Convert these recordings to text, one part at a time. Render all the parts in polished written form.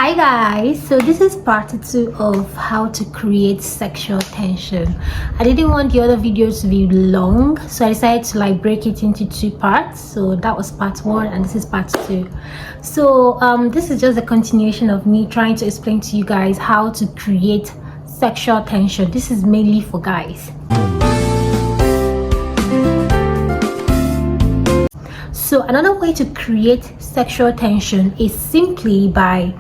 Hi guys, so this is part 2 of how to create sexual tension. I didn't want the other videos to be long, so I decided to break it into 2 parts. So that was part 1 and this is part 2. So this is just a continuation of me trying to explain to you guys how to create sexual tension. This is mainly for guys. So another way to create sexual tension is simply by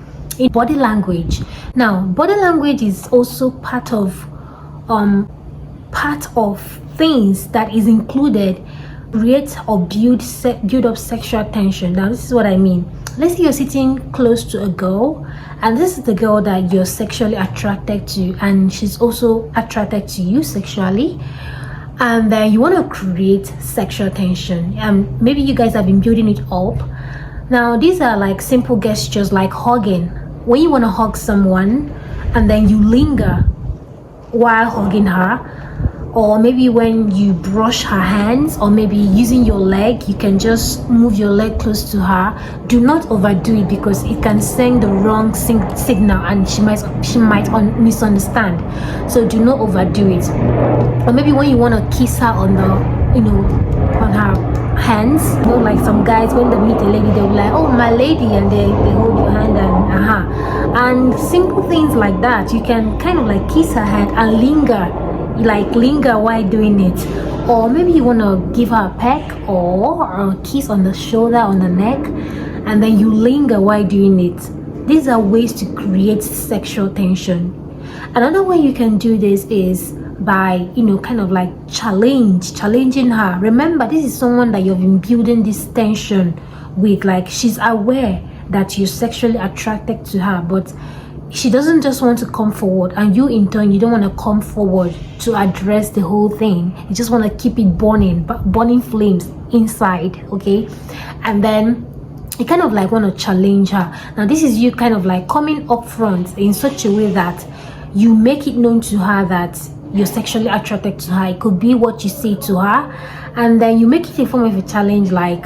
body language. Now, body language is also part of things that is included create or build up sexual tension. Now, this is what I mean. Let's say you're sitting close to a girl, and this is the girl that you're sexually attracted to, and she's also attracted to you sexually. And then you want to create sexual tension. Maybe you guys have been building it up. Now, these are like simple gestures like hugging. When you want to hug someone and then you linger while hugging her, or maybe when you brush her hands, or maybe using your leg, you can just move your leg close to her. Do not overdo it because it can send the wrong signal and she might misunderstand. So do not overdo it. Or maybe when you want to kiss her on the on her hands, like some guys, when they meet a lady, they'll be like, oh, my lady, and they hold your hand and simple things like that. You can kind of like kiss her hand and linger while doing it. Or maybe you want to give her a peck or a kiss on the shoulder, on the neck, and then you linger while doing it. These are ways to create sexual tension. Another way you can do this is by kind of like challenging her. Remember, this is someone that you've been building this tension with. Like, she's aware that you're sexually attracted to her, but she doesn't just want to come forward, and you in turn, you don't want to come forward to address the whole thing. You just want to keep it burning flames inside, okay? And then you kind of like want to challenge her. Now, this is you kind of like coming up front in such a way that you make it known to her that you're sexually attracted to her. It could be what you say to her, and then you make it a form of a challenge. Like,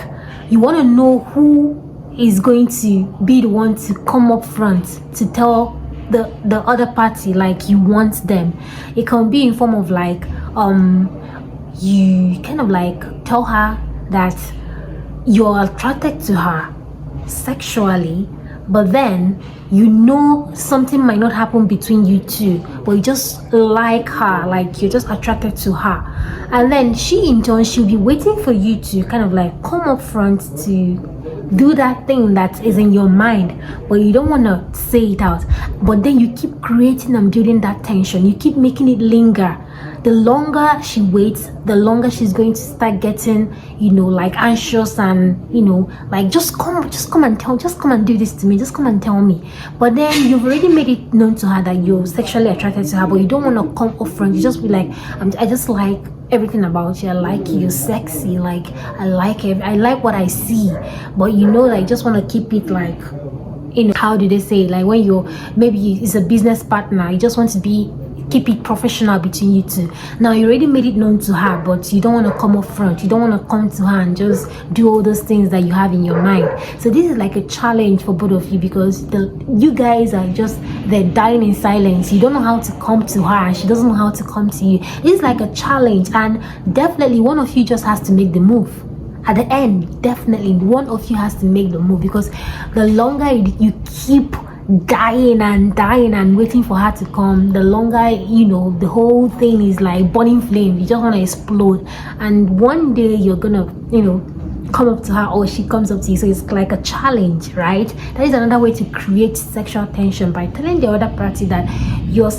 you want to know who is going to be the one to come up front to tell the other party like you want them. It can be in form of like you kind of like tell her that you're attracted to her sexually, but then something might not happen between you two, but you just like her, like you're just attracted to her. And then she in turn, she'll be waiting for you to kind of like come up front to do that thing that is in your mind, but you don't want to say it out. But then you keep creating and building that tension. You keep making it linger. The longer she waits, the longer she's going to start getting, like anxious and, like just come and do this to me, just come and tell me. But then you've already made it known to her that you're sexually attracted to her, but you don't want to come up front. You just be like, I just like everything about you. I like you, you're sexy, like I like what I see. But like, just want to keep it like, how do they say, like when it's a business partner, you just want to keep it professional between you two. Now, you already made it known to her, but you don't want to come up front. You don't want to come to her and just do all those things that you have in your mind. So this is like a challenge for both of you, because you guys are they're dying in silence. You don't know how to come to her, and she doesn't know how to come to you. This is like a challenge, and definitely one of you just has to make the move. At the end, definitely one of you has to make the move, because the longer you keep dying and waiting for her to come, the longer the whole thing is like burning flame. You just want to explode, and one day you're gonna come up to her, or she comes up to you. So it's like a challenge, right? That is another way to create sexual tension, by telling the other party that you're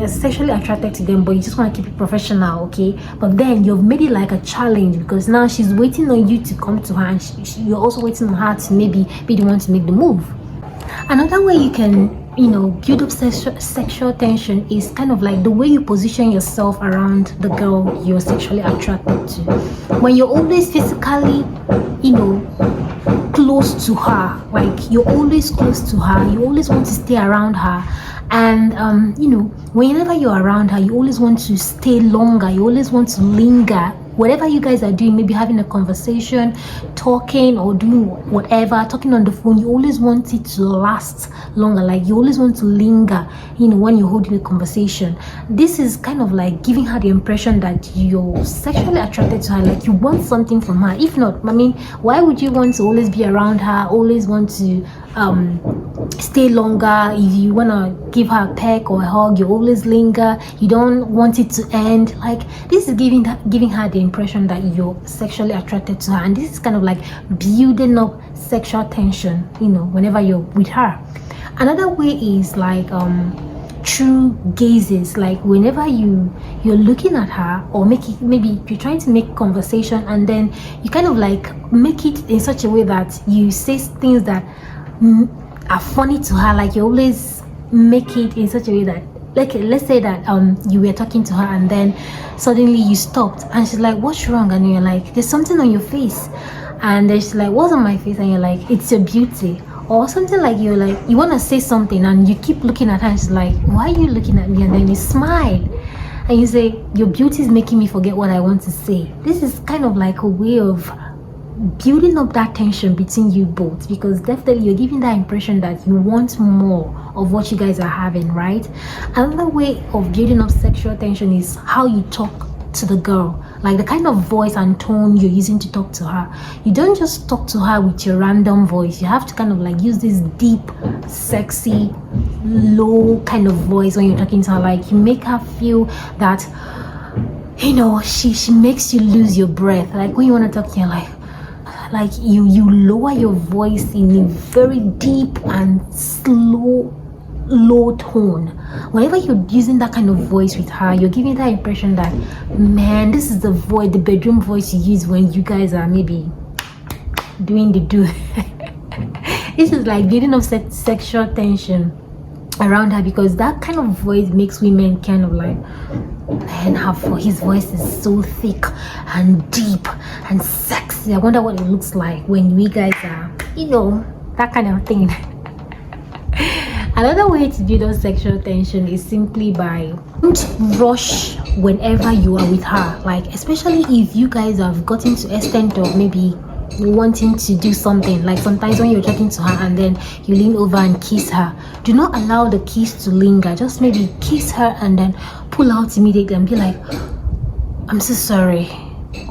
sexually attracted to them, but you just want to keep it professional, okay? But then you've made it like a challenge, because now she's waiting on you to come to her, and you're also waiting on her to maybe be the one to make the move. Another way you can build up sexual tension is kind of like the way you position yourself around the girl you're sexually attracted to. When you're always physically close to her, like you're always close to her, you always want to stay around her, and whenever you're around her, you always want to stay longer, you always want to linger whatever you guys are doing, maybe having a conversation, talking, or doing whatever, talking on the phone, you always want it to last longer. Like you always want to linger, you know, when you're holding a conversation. This is kind of like giving her the impression that you're sexually attracted to her, like you want something from her. If not, I mean, why would you want to always be around her, always want to stay longer? If you want to give her a peck or a hug, you always linger, you don't want it to end. Like this is giving her the impression that you're sexually attracted to her, and this is kind of like building up sexual tension, you know, whenever you're with her. Another way is like through gazes. Like whenever you're looking at her, or maybe you're trying to make conversation, and then you kind of like make it in such a way that you say things that are funny to her. Like you always make it in such a way that, like, let's say that you were talking to her and then suddenly you stopped and she's like, what's wrong? And you're like, there's something on your face. And then she's like, what's on my face? And you're like, it's your beauty. Or something like, you're like, you want to say something and you keep looking at her and she's like, why are you looking at me? And then you smile and you say, your beauty is making me forget what I want to say. This is kind of like a way of building up that tension between you both, because definitely you're giving that impression that you want more of what you guys are having, right? Another way of building up sexual tension is how you talk to the girl, like the kind of voice and tone you're using to talk to her. You don't just talk to her with your random voice. You have to kind of like use this deep, sexy, low kind of voice when you're talking to her. Like you make her feel that, you know, she makes you lose your breath. Like when you want to talk to her, like you lower your voice in a very deep and low tone. Whenever you're using that kind of voice with her, you're giving that impression that, man, this is the bedroom voice you use when you guys are maybe doing the do. This is like building up sexual tension around her, because that kind of voice makes women kind of like, man, his voice is so thick and deep and sexy. I wonder what it looks like when we guys are, you know, that kind of thing. Another way to build up sexual tension is simply by don't rush whenever you are with her. Like especially if you guys have gotten to extent of maybe wanting to do something. Like sometimes when you're talking to her and then you lean over and kiss her, do not allow the kiss to linger. Just maybe kiss her and then pull out immediately and be like, I'm so sorry.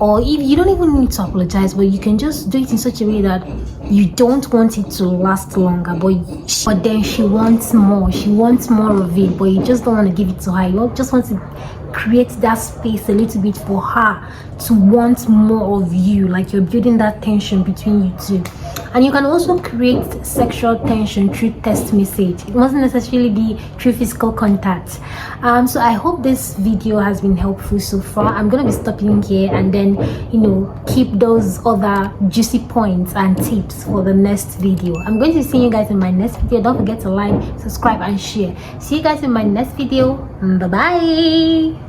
Or if you don't even need to apologize, but you can just do it in such a way that you don't want it to last longer, but then she wants more of it, but you just don't want to give it to her. You just want to create that space a little bit for her to want more of you. Like you're building that tension between you two. And you can also create sexual tension through text message. It mustn't necessarily be through physical contact. So I hope this video has been helpful so far. I'm gonna be stopping here and then, you know, keep those other juicy points and tips for the next video. I'm going to see you guys in my next video. Don't forget to like, subscribe and share. See you guys in my next video. Bye bye.